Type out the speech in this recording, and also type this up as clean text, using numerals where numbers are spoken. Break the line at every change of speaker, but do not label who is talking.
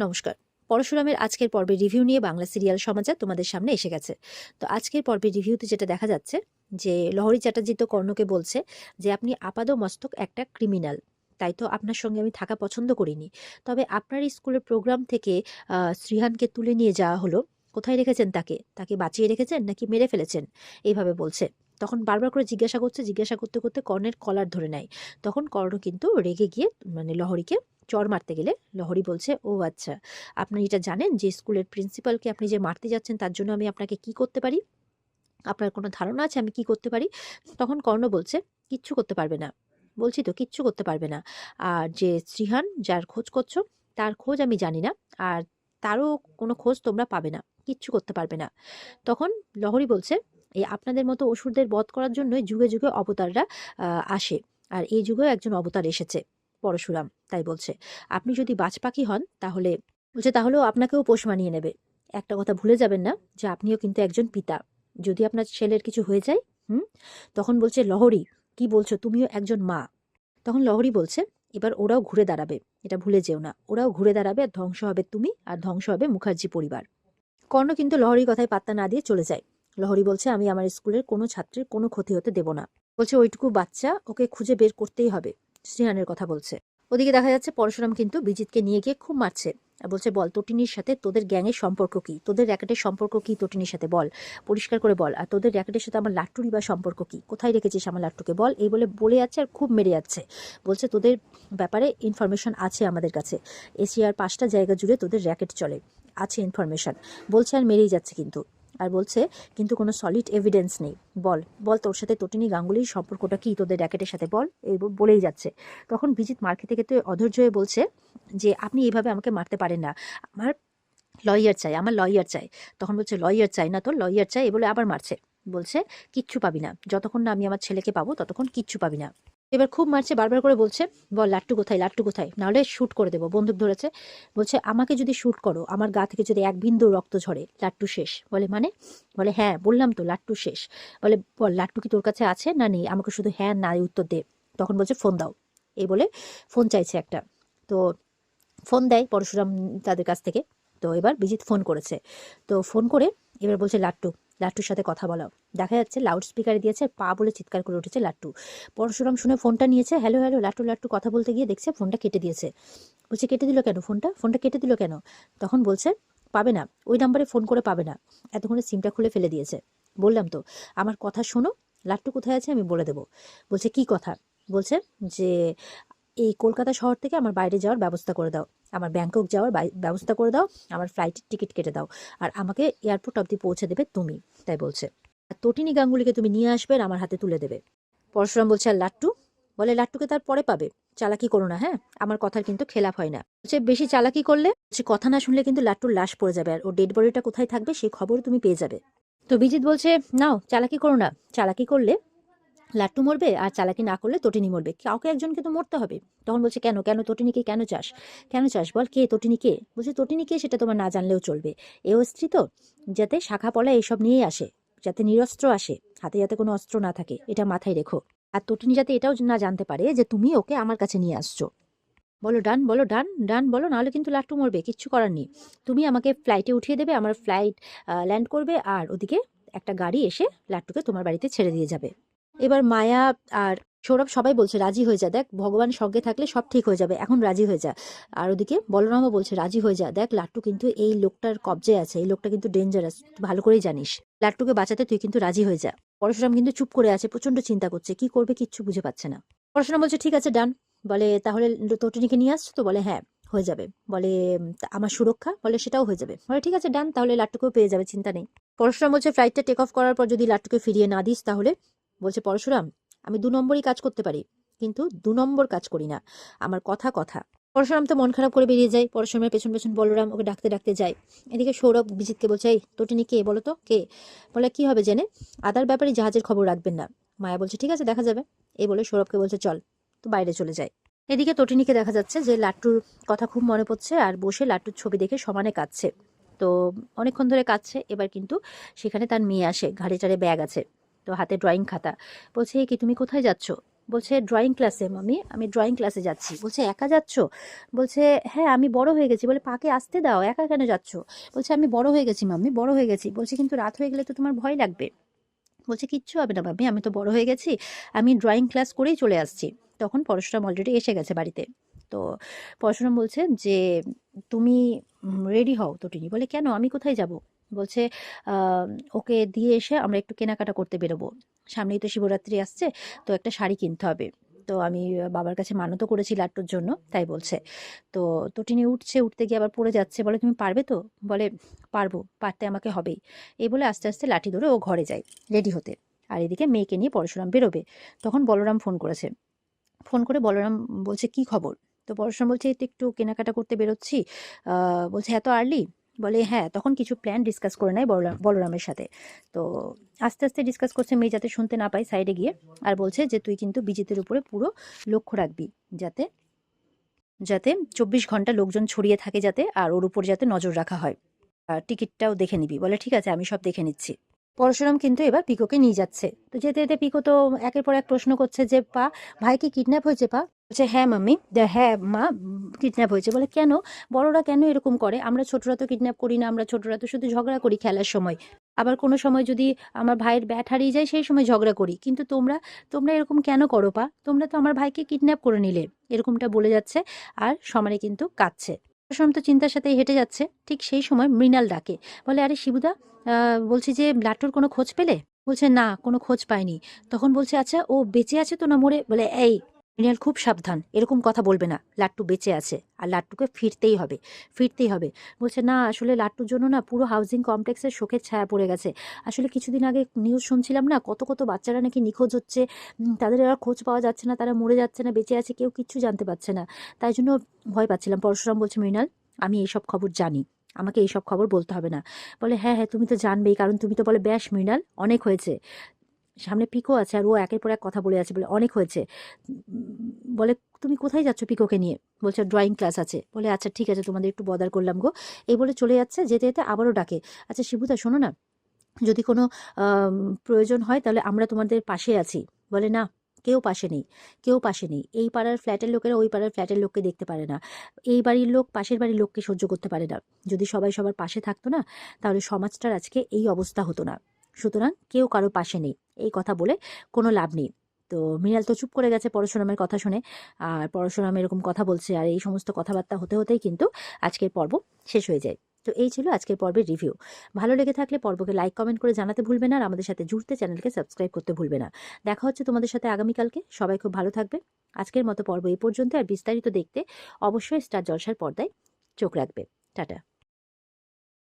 নমস্কার। পরশুরামের আজকের পর্বের রিভিউ নিয়ে বাংলা সিরিয়াল সমাচার তোমাদের সামনে এসে গেছে। তো আজকের পর্বের রিভিউতে যেটা দেখা যাচ্ছে যে লহরী চ্যাটার্জি তো কর্ণকে বলছে যে আপনি আপাদমস্তক একটা ক্রিমিনাল, তাই তো আপনার সঙ্গে আমি থাকা পছন্দ করিনি। তবে আপনার স্কুলের প্রোগ্রাম থেকে শ্রীহানকে তুলে নিয়ে যাওয়া হলো, কোথায় রেখেছেন তাকে? তাকে বাঁচিয়ে রেখেছেন নাকি মেরে ফেলেছেন? এইভাবে বলছে। তখন বারবার করে জিজ্ঞাসা করতে করতে কর্ণের কলার ধরে নেয়। তখন কর্ণ কিন্তু রেগে গিয়ে লহরীকে চড় মারতে গেলে লহরী বলছে, ও আচ্ছা, আপনি এটা জানেন যে স্কুলের প্রিন্সিপালকে আপনি যে মারতে যাচ্ছেন তার জন্য আমি আপনাকে কি করতে পারি? আপনার কোনো ধারণা আছে আমি কি করতে পারি? তখন কর্ণ বলছে, কিচ্ছু করতে পারবে না। বলছি তো কিচ্ছু করতে পারবে না। আর যে শ্রীহান যার খোঁজ করছো, তার খোঁজ আমি জানি না। আর তারও কোনো খোঁজ তোমরা পাবে না। কিচ্ছু করতে পারবে না। তখন লহরী বলছে, এই আপনাদের মতো অসুরদের বধ করার জন্যই যুগে যুগে অবতাররা আসে। আর এই যুগেও একজন অবতার এসেছে, পরশুরাম। তাই বলছে, আপনি যদি বাজ পাখি হন তাহলে, বলছে, তাহলেও আপনাকেও পোষ মানিয়ে নেবে। একটা কথা ভুলে যাবেন না যে আপনিও কিন্তু একজন পিতা। যদি আপনার ছেলের কিছু হয়ে যায়, হুম? তখন বলছে লহরী, কি বলছো? তুমিও একজন মা। তখন লহরী বলছে, এবার ওরাও ঘুরে দাঁড়াবে, এটা ভুলে যেও না। ওরাও ঘুরে দাঁড়াবে, আর ধ্বংস হবে তুমি, আর ধ্বংস হবে মুখার্জি পরিবার। কর্ণ কিন্তু লহরীর কথায় পাত্তা না দিয়ে চলে যায়। লহরী বলছে, আমি আমার স্কুলের কোনো ছাত্রের কোনো ক্ষতি হতে দেব না। বলছে, ওইটুকু বাচ্চা, ওকে খুঁজে বের করতেই হবে। শ্রীহানের কথা বলছে। ওদিকে দেখা যাচ্ছে পরশুরাম কিন্তু বিজিতকে নিয়ে গিয়ে খুব মারছে। আর বলছে, বল তটিনীর সাথে তোদের গ্যাংয়ের সম্পর্ক কি? তোদের র্যাকেটের সম্পর্ক কি তটিনীর সাথে? বল, পরিষ্কার করে বল। আর তোদের র্যাকেটের সাথে আমার লাট্টুরই বা সম্পর্ক কি? কোথায় রেখেছিস আমার লাট্টুকে? বল। এই বলে যাচ্ছে আর খুব মেরে যাচ্ছে। বলছে, তোদের ব্যাপারে ইনফরমেশন আছে আমাদের কাছে। এশিয়ার 5টা জায়গা জুড়ে তোদের র্যাকেট চলে, আছে ইনফরমেশন। বলছে আর মেরেই যাচ্ছে কিন্তু। আর বলছে, কিন্তু কোনো সলিড এভিডেন্স নেই। বল বল, তোর সাথে তটিনী গাঙ্গুলির সম্পর্কটা কি তোদের র্যাকেটের সাথে? বল। এই বলেই যাচ্ছে। তখন বিজিত মার খেতে খেতে অধৈর্য হয়ে বলছে যে আপনি এইভাবে আমাকে মারতে পারেন না, আমার লয়ার চাই, আমার লয়ার চাই। তখন বলছে, লয়ার চাই না তোর, লয়ার চাই, এ বলে আবার মারছে। বলছে, কিচ্ছু পাবি না, যতক্ষণ না আমি আমার ছেলেকে পাবো ততক্ষণ কিচ্ছু পাবি না। এবার খুব মারছে, বারবার করে বলছে, বল লাট্টু কোথায়, লাট্টু কোথায়, নাহলে শ্যুট করে দেবো। বন্দুক ধরেছে। বলছে, আমাকে যদি শ্যুট করো, আমার গা থেকে যদি এক বিন্দু রক্ত ঝরে, লাট্টু শেষ। বলে, মানে? বলে, হ্যাঁ বললাম তো, লাট্টু শেষ। বলে, বল লাট্টু কি তোর কাছে আছে না নেই? আমাকে শুধু হ্যাঁ না উত্তর দে। তখন বলছে, ফোন দাও। এই বলে ফোন চাইছে একটা। তো ফোন দেয় পরশুরাম তাদের কাছ থেকে। তো এবার বিজিত ফোন করেছে। তো ফোন করে এবার বলছে, লাট্টুর সাথে কথা বলাও। দেখা যাচ্ছে লাউড স্পিকারে দিয়েছে, পা বলে চিৎকার করে উঠেছে লাট্টু। পরশুরাম শুনে ফোনটা নিয়েছে, হ্যালো হ্যালো, লাট্টু লাট্টু কথা বলতে গিয়ে দেখছে ফোনটা কেটে দিয়েছে। বলছে, কেটে দিল কেন ফোনটা কেটে দিল কেন? তখন বলছে, পাবে না, ওই নাম্বারে ফোন করে পাবে না। এতক্ষণে সিমটা খুলে ফেলে দিয়েছে। বললাম তো, আমার কথা শোনো, লাট্টু কোথায় আছে আমি বলে দেবো। বলছে, কি কথা? বলছে যে এই কলকাতা শহর থেকে আমার বাইরে যাওয়ার ব্যবস্থা করে দাও, আমার ব্যাংকক যাওয়ার ব্যবস্থা করে দাও, আমার ফ্লাইটের টিকিট কেটে দাও, আর আমাকে এয়ারপোর্ট অবধি পৌঁছে দেবে তুমি। তাই বলছে। আর তটিনী গাঙ্গুলিকে তুমি নিয়ে আসবে আর আমার হাতে তুলে দেবে। পরশুরাম বলছে, আর লাট্টু? বলে, লাট্টুকে তার পরে পাবে, চালাকি করো না, হ্যাঁ? আমার কথার কিন্তু খেলাফ হয় না। বলছে, বেশি চালাকি করলে, বলছে, কথা না শুনলে কিন্তু লাট্টুর লাশ পড়ে যাবে, আর ও ডেড বডিটা কোথায় থাকবে সেই খবর তুমি পেয়ে যাবে। তো বিজিত বলছে, নাও, চালাকি করো না। চালাকি করলে লাট্টু মরবে, আর চালাকি না করলে তটিনী মরবে, কাউকে একজনকে তো মরতে হবে। তখন বলছে, কেন কেন তটিনীকে কেন চাস? কেন চাস বল, কে তটিনী কে? বলছে, তটিনী কে সেটা তোমার না জানলেও চলবে। এও স্ত্রী তো, যাতে শাখা পলা এইসব নিয়েই আসে, যাতে নিরস্ত্র আসে, হাতে যাতে কোনো অস্ত্র না থাকে, এটা মাথায় রেখো। আর তটিনী যাতে এটাও না জানতে পারে যে তুমি ওকে আমার কাছে নিয়ে আসছো। বলো ডান, বলো ডান, ডান বলো, নাহলে কিন্তু লাট্টু মরবে, কিচ্ছু করার নেই। তুমি আমাকে ফ্লাইটে উঠিয়ে দেবে, আমার ফ্লাইট ল্যান্ড করবে, আর ওদিকে একটা গাড়ি এসে লাট্টুকে তোমার বাড়িতে ছেড়ে দিয়ে যাবে। এবার মায়া আর সৌরভ সবাই বলছে, রাজি হয়ে যা, দেখ ভগবান সঙ্গে থাকলে সব ঠিক হয়ে যাবে, এখন রাজি হয়ে যা। আর ওদিকে বলরামও বলছে, রাজি হয়ে যা, দেখ লাট্টু কিন্তু এই লোকটার কবজায় আছে, এই লোকটা কিন্তু ডেঞ্জারাস, ভালো করেই জানিস। লাট্টুকে বাঁচাতে তুই কিন্তু রাজি হয়ে যা। পরশুরাম কিন্তু চুপ করে আছে, প্রচন্ড চিন্তা করছে, কি করবে কিচ্ছু বুঝে পাচ্ছে না। পরশুরাম বলছে, ঠিক আছে ডান। বলে, তাহলে তটিনীকে নিয়ে আসছো তো? বলে, হ্যাঁ হয়ে যাবে। বলে, আমার সুরক্ষা? বলে, সেটাও হয়ে যাবে। বলে, ঠিক আছে ডান, তাহলে লাট্টুকেও পেয়ে যাবে, চিন্তা নেই। পরশুরাম বলছে, ফ্লাইটটা টেক অফ করার পর যদি লাট্টুকে ফিরিয়ে না দিস তাহলে? বলছে পরশুরাম, আমি 2 নম্বরই কাজ করতে পারি, কিন্তু 2 নম্বর কাজ করি না, আমার কথা কথা। পরশুরাম তো মন খারাপ করে বেরিয়ে যায়। পরশুরামের পেছন পেছন বলরাম ওকে ডাকতে ডাকতে যায়। এদিকে সৌরভ বিজিতকে বলছে, এই তটিনী কে বলো তো, কে? বলে, কি হবে জেনে, আদার ব্যাপারে জাহাজের খবর রাখবেন না। মায়া বলছে, ঠিক আছে দেখা যাবে। এই বলে সৌরভকে বলছে, চল। তো বাইরে চলে যায়। এদিকে তটিনীকে দেখা যাচ্ছে যে লাট্টুর কথা খুব মনে পড়ছে, আর বসে লাট্টুর ছবি দেখে সমানে কাঁদছে। তো অনেকক্ষণ ধরে কাঁদছে। এবার কিন্তু সেখানে তার মেয়ে আসে, ঘাড়ে টাড়ে ব্যাগ আছে, তো হাতে ড্রয়িং খাতা। বলছে, কি তুমি কোথায় যাচ্ছ? বলছে ড্রয়িং ক্লাসে মাম্মি, আমি ড্রয়িং ক্লাসে যাচ্ছি। বলছে একা যাচ্ছ? বলছে হ্যাঁ আমি বড় হয়ে গেছি। বলে পাকে আসতে দাও, একা কেন যাচ্ছ? বলছে আমি বড় হয়ে গেছি মাম্মি, বড় হয়ে গেছি। বলছে কিন্তু রাত হয়ে গেলে তো তোমার ভয় লাগবে। বলছে কিচ্ছু হবে না মাম্মি, আমি তো বড় হয়ে গেছি, আমি ড্রয়িং ক্লাস করেই চলে আসছি। তখন পরশুরাম অলরেডি এসে গেছে বাড়িতে। তো পরশুরাম বলছে যে তুমি রেডি হও। তো টিনি বলে কেন, আমি কোথায় যাব? বলছে আহ, ওকে দিয়ে এসে আমরা একটু কেনাকাটা করতে বেরোবো, সামনেই তো শিবরাত্রি আসছে, তো একটা শাড়ি কিনতে হবে। তো আমি বাবার কাছে মানতও করেছি লাট্টুর জন্য, তাই বলছে। তো তটিনী উঠছে, উঠতে গিয়ে আবার পড়ে যাচ্ছে। বলে তুমি পারবে তো? বলে পারবো, পারতে আমাকে হবেই। এই বলে আস্তে আস্তে লাঠি ধরে ও ঘরে যায় রেডি হতে। আর এদিকে মেয়েকে নিয়ে পরশুরাম বেরোবে। তখন বলরাম ফোন করেছে। ফোন করে বলরাম বলছে কি খবর? তো পরশুরাম বলছে এই তো একটু কেনাকাটা করতে বেরোচ্ছি। বলছে এত আর্লি? বলে হ্যাঁ। তখন কিছু প্ল্যান ডিসকাস করে নেয় বলরামের সাথে। তো আস্তে আস্তে ডিসকাস করছে, মেয়ে যাতে শুনতে না পায় সাইডে গিয়ে। আর বলছে যে তুই কিন্তু বিজিতের উপরে পুরো লক্ষ্য রাখবি, যাতে যাতে 24 ঘন্টা লোকজন ছড়িয়ে থাকে যাতে, আর ওর উপর যাতে নজর রাখা হয়। আর টিকিটটাও দেখে নিবি। বলে ঠিক আছে, আমি সব দেখে নিচ্ছি। পরশুরাম কিন্তু এবার পিকোকে নিয়ে যাচ্ছে। তো যেতে যেতে পিকো তো একের পর এক প্রশ্ন করছে যে পা, ভাই কি কিডন্যাপ হয়েছে পা? বলছে হ্যাঁ মাম্মি, হ্যাঁ মা, কিডন্যাপ হয়েছে। বলে কেন? বড়রা কেন এরকম করে? আমরা ছোটরা তো কিডন্যাপ করি না, আমরা ছোটরা তো শুধু ঝগড়া করি খেলার সময়। আবার কোনো সময় যদি আমার ভাইয়ের ব্যাট হারিয়ে যায় সেই সময় ঝগড়া করি, কিন্তু তোমরা তোমরা এরকম কেন করো পা? তোমরা তো আমার ভাইকে কিডন্যাপ করে নিলে। এরকমটা বলে যাচ্ছে। আর সমানে কিন্তু কাঁদছে। পরশুরাম তো চিন্তার সাথেই হেঁটে যাচ্ছে। ঠিক সেই সময় মৃণাল ডাকে। বলে আরে শিবুদা, বলছি যে লাট্টুর কোনো খোঁজ পেলে? বলছে না, কোনো খোঁজ পাইনি। তখন বলছে আচ্ছা ও বেঁচে আছে তো না মরে? বলে এই মৃণাল, খুব সাবধান, এরকম কথা বলবে না। লাট্টু বেঁচে আছে আর লাট্টুকে ফিরতেই হবে, ফিরতেই হবে। বলছে না, আসলে লাট্টুর জন্য না পুরো হাউজিং কমপ্লেক্সের শোকের ছায়া পড়ে গেছে। আসলে কিছুদিন আগে নিউজ শুনছিলাম না, কত কত বাচ্চারা নাকি নিখোঁজ হচ্ছে। তাদের আর খোঁজ পাওয়া যাচ্ছে না, তারা মরে যাচ্ছে না বেঁচে আছে, কেউ কিচ্ছু জানতে পারছে না। তাই জন্য ভয় পাচ্ছিলাম। পরশুরাম বলছে মৃণাল, আমি এইসব খবর জানি, আমাকে এইসব খবর বলতে হবে না। বলে হ্যাঁ হ্যাঁ তুমি তো জানবেই, কারণ তুমি তো বলে ব্যাস মৃণাল অনেক হয়েছে। সামনে পিকো আছে আর ও একের পর এক কথা বলে আছে। বলে অনেক হয়েছে। বলে তুমি কোথায় যাচ্ছ পিকোকে নিয়ে? বলছে ড্রয়িং ক্লাস আছে। বলে আচ্ছা ঠিক আছে, তোমাদের একটু বদার করলাম গো। এই বলে চলে যাচ্ছে। যেতে যেতে আবারও ডাকে, আচ্ছা শিবুদা শোনো না, যদি কোনো প্রয়োজন হয় তাহলে আমরা তোমাদের পাশে আছি। বলে না, কেউ পাশে নেই, কেউ পাশে নেই। এই পাড়ার ফ্ল্যাটের লোকেরা ওই পাড়ার ফ্ল্যাটের লোককে দেখতে পারে না, এই বাড়ির লোক পাশের বাড়ির লোককে সহ্য করতে পারে না। যদি সবাই সবার পাশে থাকতো না, তাহলে সমাজটার আজকে এই অবস্থা হতো না। সুতরাং কেউ কারো পাশে নেই, এই কথা বলে কোনো লাভ নেই। তো মৃণাল তো চুপ করে গেছে পরশুরামের কথা শুনে। আর পরশুরাম এরকম কথা বলছে আর এই সমস্ত কথাবার্তা হতে হতেই কিন্তু আজকের পর্ব শেষ হয়ে যায়। তো এই ছিল আজকের পর্বের রিভিউ। ভালো লেগে থাকলে পর্বকে লাইক কমেন্ট করে জানাতে ভুলবে না, আর আমাদের সাথে জুড়তে চ্যানেলকে সাবস্ক্রাইব করতে ভুলবে না। দেখা হচ্ছে তোমাদের সাথে আগামীকালকে। সবাই খুব ভালো থাকবে। আজকের মতো পর্ব এই পর্যন্ত। আর বিস্তারিত দেখতে অবশ্যই স্টার জলসার পর্দায় চোখ রাখবে। টাটা।